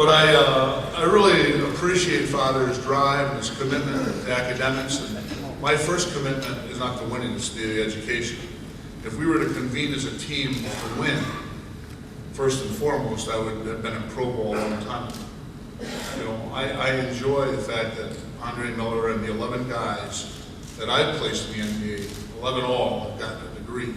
But I really appreciate Father's drive and his commitment to academics. And my first commitment is not to winning, it's the education. If we were to convene as a team to win, first and foremost, I would have been in Pro Bowl a long time ago. You know, I enjoy the fact that Andre Miller and the 11 guys that I've placed in the NBA, 11 all, have gotten a degree.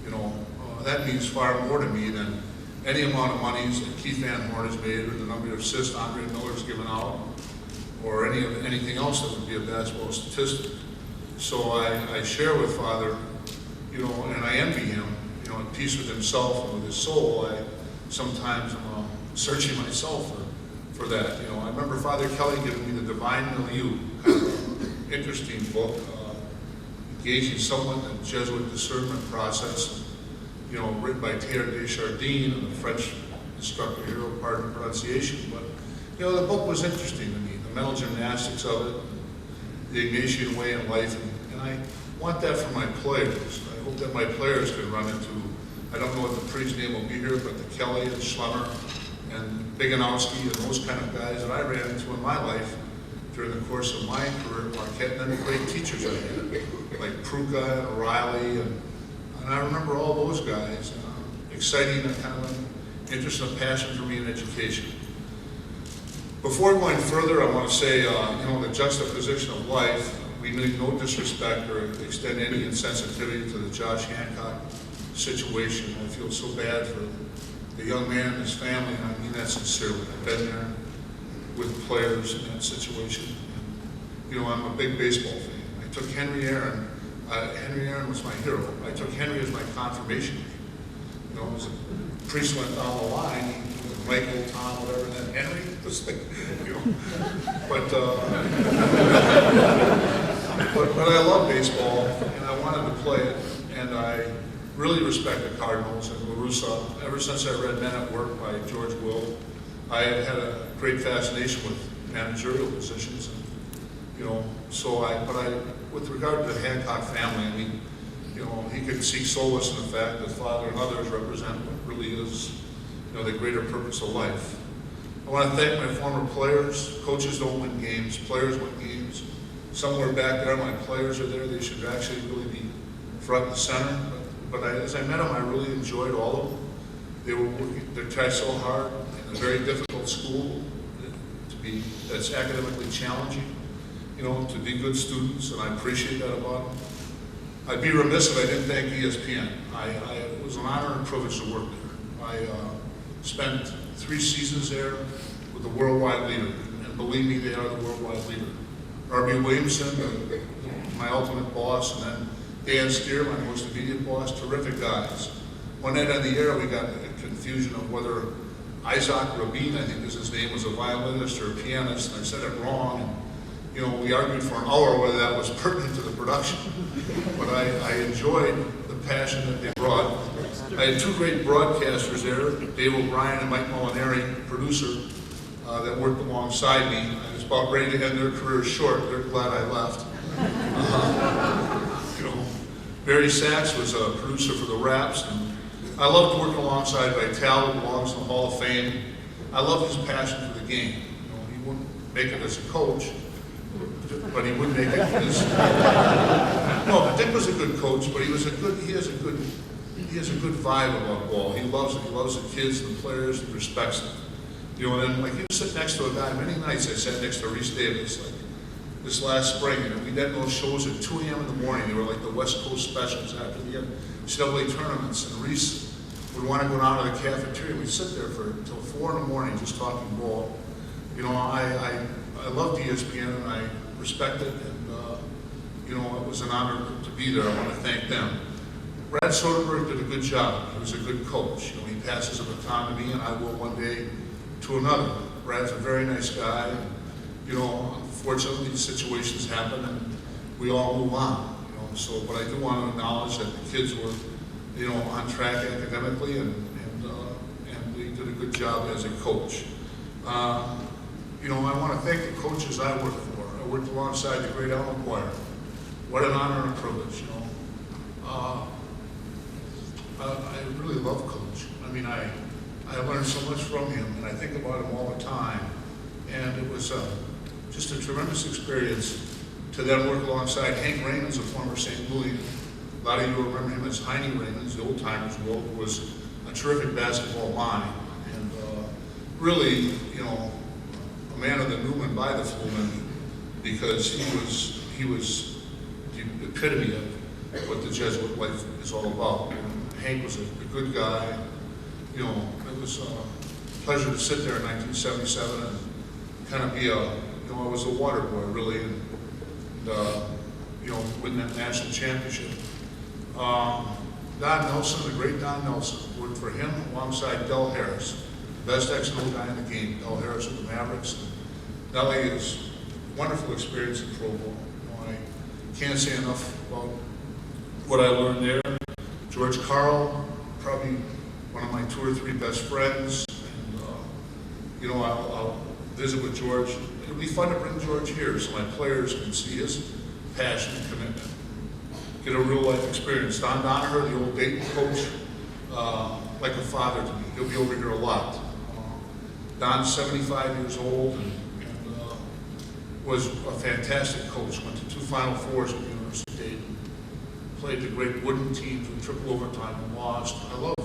You know, that means far more to me than any amount of monies that Keith Van Horn has made, or the number of assists Andre Miller's given out, or anything else that would be a basketball statistic. So I share with Father, you know, and I envy him, you know, at peace with himself and with his soul. I sometimes am searching myself for that. You know, I remember Father Kelly giving me the Divine Milieu, kind of interesting book, engaging somewhat in the Jesuit discernment process. You know, written by Teilhard de Chardin, and the French instructor here, pardon the pronunciation, but, you know, the book was interesting to me, the mental gymnastics of it, the Ignatian way in life, and I want that for my players. I hope that my players can run into, I don't know what the priest's name will be here, but the Kelly and Schlemmer and Biganowski and those kind of guys that I ran into in my life during the course of my career at Marquette, and then the great teachers I had, like Pruka and O'Reilly, and I remember all those guys, exciting and kind of an interest and a passion for me in education. Before going further, I want to say, you know, the juxtaposition of life, we need no disrespect or extend any insensitivity to the Josh Hancock situation. I feel so bad for the young man and his family, and I mean that sincerely. I've been there with players in that situation. And, you know, I'm a big baseball fan. I took Henry Aaron. Henry Aaron was my hero. I took Henry as my confirmation name. You know, as a priest went down the line, Michael, Tom, whatever, and then Henry was like, you know. But I love baseball, and I wanted to play it, and I really respect the Cardinals and La Russa. Ever since I read Men at Work by George Will, I have had a great fascination with managerial positions. And, you know, so with regard to the Hancock family, I mean, you know, he could seek solace in the fact that Father and others represent what really is, you know, the greater purpose of life. I want to thank my former players. Coaches don't win games, players win games. Somewhere back there, my players are there. They should actually really be front and center. But as I met them, I really enjoyed all of them. They tried so hard in a very difficult school that's academically challenging, you know, to be good students, and I appreciate that about them. I'd be remiss if I didn't thank ESPN. It was an honor and privilege to work there. I spent 3 seasons there with the worldwide leader, and believe me, they are the worldwide leader. R.B. Williamson, my ultimate boss, and then Dan Steer, my most immediate boss, terrific guys. One night on the air, we got a confusion of whether Isaac Rabin, I think is his name, was a violinist or a pianist, and I said it wrong. And, you know, we argued for an hour whether that was pertinent to the production. But I enjoyed the passion that they brought. I had 2 great broadcasters there, Dave O'Brien and Mike Molinari, producer, that worked alongside me. I was about ready to end their career short. They're glad I left. You know, Barry Sachs was a producer for the Raps, and I loved working alongside Vitale, who belongs in the Hall of Fame. I loved his passion for the game. You know, he wouldn't make it as a coach, but he would make it as no. Dick was a good coach, but he has a good vibe about ball. He loves it. He loves the kids and the players. He respects them. You know, and then like you sit next to a guy. Many nights I sat next to Reese Davis, like this last spring, and we'd have those shows at 2 a.m. in the morning. They were like the West Coast specials after the NCAA tournaments, and Reese would want to go down to the cafeteria. We'd sit there until 4 in the morning just talking ball. You know, I loved ESPN, and I respect it, and you know, it was an honor to be there. I want to thank them. Brad Soderberg did a good job. He was a good coach. You know, he passes a baton to me, and I will one day to another. Brad's a very nice guy. And, you know, unfortunately, situations happen, and we all move on. You know, so, but I do want to acknowledge that the kids were, you know, on track academically, and they did a good job as a coach. You know, I want to thank the coaches I worked for. I worked alongside the great Alan Choir. What an honor and a privilege, you know. I really love Coach. I mean, I learned so much from him, and I think about him all the time. And it was just a tremendous experience to then work alongside Hank Raymond's, a former St. Louis. A lot of you remember him as Heine Raymond's, the old timers world, who was a terrific basketball mind. And really, you know, a man of the Newman by the Flumen, because he was the epitome of what the Jesuit life is all about. And Hank was a good guy. You know, it was a pleasure to sit there in 1977 and kind of be you know, I was a water boy really, and you know, win that national championship. Don Nelson, the great Don Nelson, worked for him alongside Del Harris, the best X&O guy in the game. Del Harris with the Mavericks. Nelly is a wonderful experience in pro ball. You know, I can't say enough about what I learned there. George Carl, probably one of my 2 or 3 best friends. And, you know, I'll visit with George. It'll be fun to bring George here so my players can see his passion and commitment. Get a real life experience. Don Donaher, the old Dayton coach, like a father to me. He'll be over here a lot. Don's 75 years old and was a fantastic coach. Went to 2 Final Fours at the University of Dayton. Played the great Wooden teams with triple overtime and lost. I love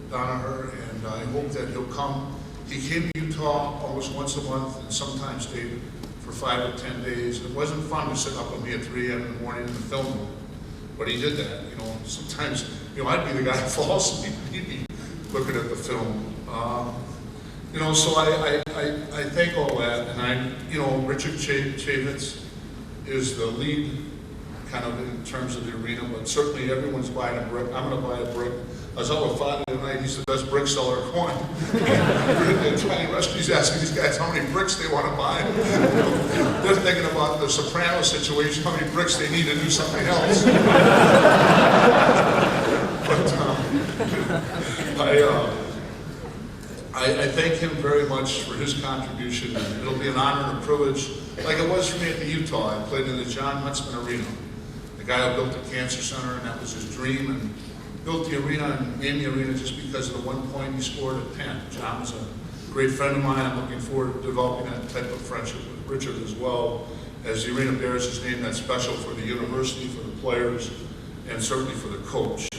Donaher, and I hope that he'll come. He came to Utah almost once a month and sometimes stayed for 5 or 10 days. It wasn't fun to sit up with me at 3 a.m. in the morning in the film room, but he did that. You know, sometimes, you know, I'd be the guy that falls asleep and he'd be looking at the film. You know, so I think all that, and you know, Richard Chavitz is the lead kind of in terms of the arena, but certainly everyone's buying a brick. I'm going to buy a brick. I was out with Father tonight. He's the best brick seller going. Tiny Rusty's asking these guys how many bricks they want to buy. They're thinking about the Soprano situation, how many bricks they need to do something else. But I thank him very much for his contribution, and it'll be an honor and a privilege, like it was for me at the Utah. I played in the John Huntsman Arena. The guy who built the cancer center, and that was his dream, and built the arena and named the arena just because of the 1 point he scored at Penn. John was a great friend of mine. I'm looking forward to developing that type of friendship with Richard as well, as the arena bears his name. That's special for the university, for the players, and certainly for the coach.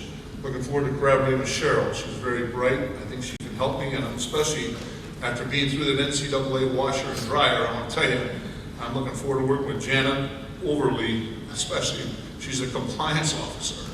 Looking forward to collaborating with Cheryl. She's very bright. I think she can help me, and especially after being through the NCAA washer and dryer, I want to tell you, I'm looking forward to working with Janet Overly, especially. She's a compliance officer.